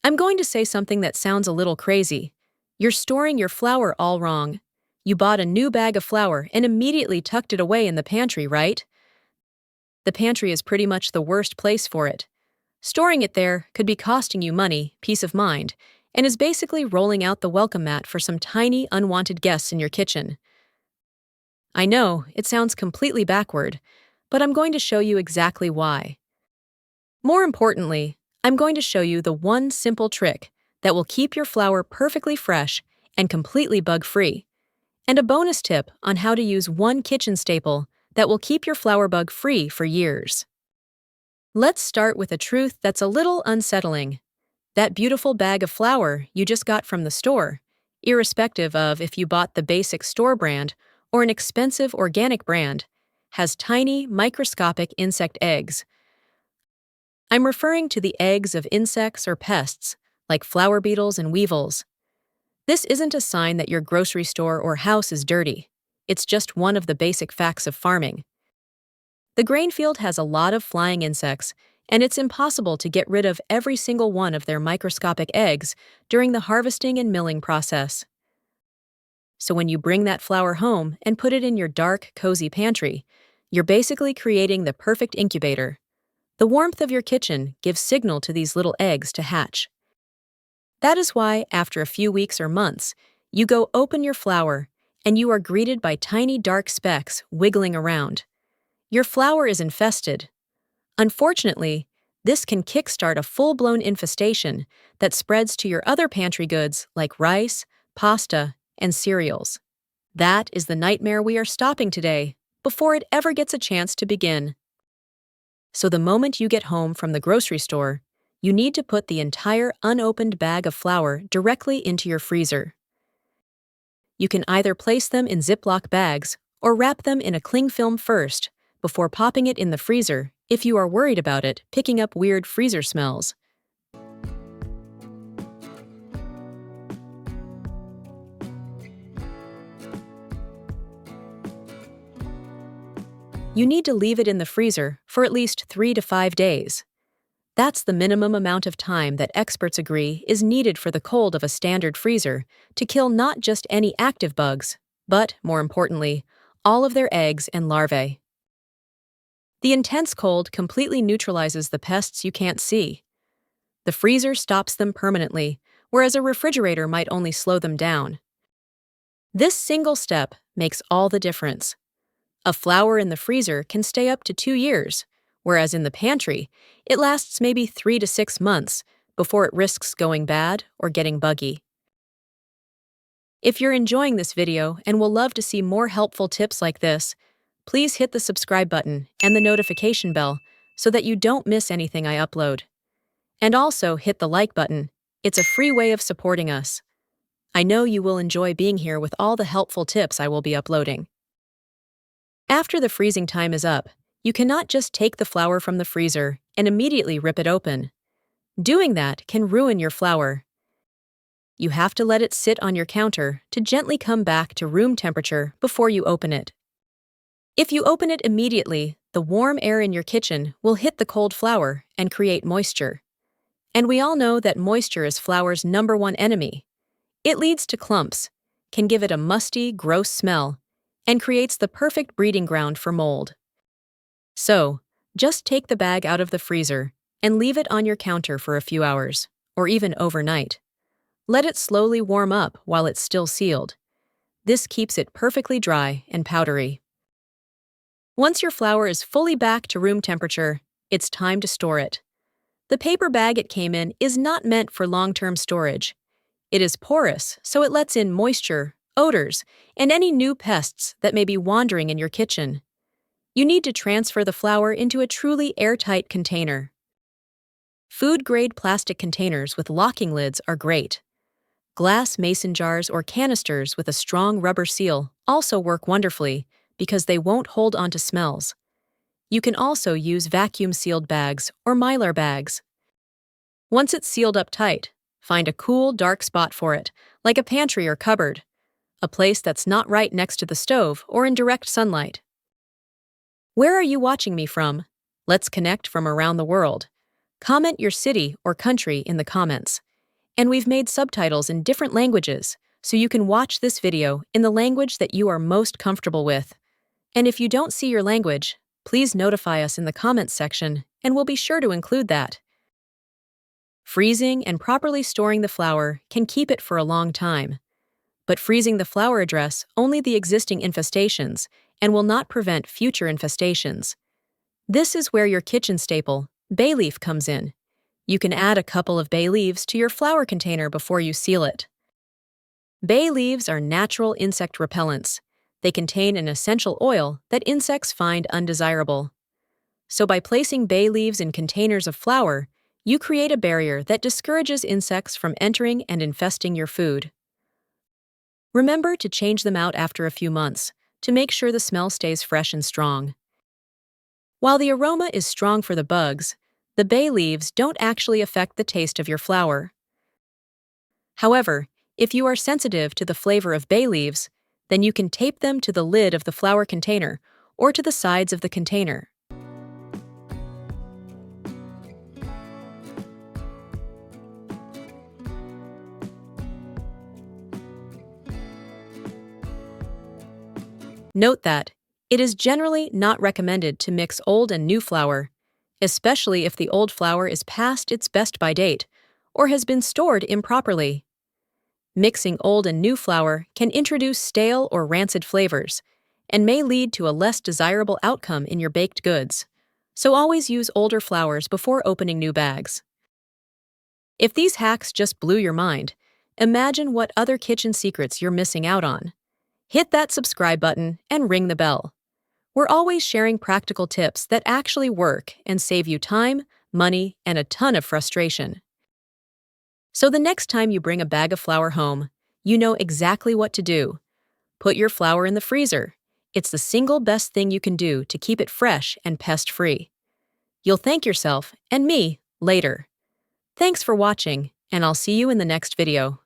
I'm going to say something that sounds a little crazy. You're storing your flour all wrong. You bought a new bag of flour and immediately tucked it away in the pantry, right? The pantry is pretty much the worst place for it. Storing it there could be costing you money, peace of mind, and is basically rolling out the welcome mat for some tiny, unwanted guests in your kitchen. I know, it sounds completely backward, but I'm going to show you exactly why. More importantly, I'm going to show you the one simple trick that will keep your flour perfectly fresh and completely bug-free, and a bonus tip on how to use one kitchen staple that will keep your flour bug-free for years. Let's start with a truth that's a little unsettling. That beautiful bag of flour you just got from the store, irrespective of if you bought the basic store brand or an expensive organic brand, has tiny, microscopic insect eggs. I'm referring to the eggs of insects or pests, like flour beetles and weevils. This isn't a sign that your grocery store or house is dirty. It's just one of the basic facts of farming. The grain field has a lot of flying insects, and it's impossible to get rid of every single one of their microscopic eggs during the harvesting and milling process. So when you bring that flour home and put it in your dark, cozy pantry, you're basically creating the perfect incubator. The warmth of your kitchen gives signal to these little eggs to hatch. That is why, after a few weeks or months, you go open your flour, and you are greeted by tiny dark specks wiggling around. Your flour is infested. Unfortunately, this can kickstart a full-blown infestation that spreads to your other pantry goods like rice, pasta, and cereals. That is the nightmare we are stopping today, before it ever gets a chance to begin. So the moment you get home from the grocery store, you need to put the entire unopened bag of flour directly into your freezer. You can either place them in Ziploc bags or wrap them in a cling film first before popping it in the freezer if you are worried about it picking up weird freezer smells. You need to leave it in the freezer for at least 3 to 5 days. That's the minimum amount of time that experts agree is needed for the cold of a standard freezer to kill not just any active bugs, but, more importantly, all of their eggs and larvae. The intense cold completely neutralizes the pests you can't see. The freezer stops them permanently, whereas a refrigerator might only slow them down. This single step makes all the difference. A flour in the freezer can stay up to 2 years, whereas in the pantry, it lasts maybe 3 to 6 months before it risks going bad or getting buggy. If you're enjoying this video and will love to see more helpful tips like this, please hit the subscribe button and the notification bell so that you don't miss anything I upload. And also hit the like button. It's a free way of supporting us. I know you will enjoy being here with all the helpful tips I will be uploading. After the freezing time is up, you cannot just take the flour from the freezer and immediately rip it open. Doing that can ruin your flour. You have to let it sit on your counter to gently come back to room temperature before you open it. If you open it immediately, the warm air in your kitchen will hit the cold flour and create moisture. And we all know that moisture is flour's #1 enemy. It leads to clumps, can give it a musty, gross smell, and creates the perfect breeding ground for mold. So, just take the bag out of the freezer and leave it on your counter for a few hours, or even overnight. Let it slowly warm up while it's still sealed. This keeps it perfectly dry and powdery. Once your flour is fully back to room temperature, it's time to store it. The paper bag it came in is not meant for long-term storage. It is porous, so it lets in moisture, odors, and any new pests that may be wandering in your kitchen. You need to transfer the flour into a truly airtight container. Food-grade plastic containers with locking lids are great. Glass mason jars or canisters with a strong rubber seal also work wonderfully because they won't hold onto smells. You can also use vacuum-sealed bags or Mylar bags. Once it's sealed up tight, find a cool, dark spot for it, like a pantry or cupboard, a place that's not right next to the stove or in direct sunlight. Where are you watching me from? Let's connect from around the world. Comment your city or country in the comments. And we've made subtitles in different languages, so you can watch this video in the language that you are most comfortable with. And if you don't see your language, please notify us in the comments section, and we'll be sure to include that. Freezing and properly storing the flour can keep it for a long time. But freezing the flour address only the existing infestations and will not prevent future infestations. This is where your kitchen staple, bay leaf, comes in. You can add a couple of bay leaves to your flour container before you seal it. Bay leaves are natural insect repellents. They contain an essential oil that insects find undesirable. So by placing bay leaves in containers of flour, you create a barrier that discourages insects from entering and infesting your food. Remember to change them out after a few months to make sure the smell stays fresh and strong. While the aroma is strong for the bugs, the bay leaves don't actually affect the taste of your flour. However, if you are sensitive to the flavor of bay leaves, then you can tape them to the lid of the flour container or to the sides of the container. Note that it is generally not recommended to mix old and new flour, especially if the old flour is past its best-by date or has been stored improperly. Mixing old and new flour can introduce stale or rancid flavors and may lead to a less desirable outcome in your baked goods, so always use older flours before opening new bags. If these hacks just blew your mind, imagine what other kitchen secrets you're missing out on. Hit that subscribe button and ring the bell. We're always sharing practical tips that actually work and save you time, money, and a ton of frustration. So the next time you bring a bag of flour home, you know exactly what to do. Put your flour in the freezer. It's the single best thing you can do to keep it fresh and pest-free. You'll thank yourself and me later. Thanks for watching, and I'll see you in the next video.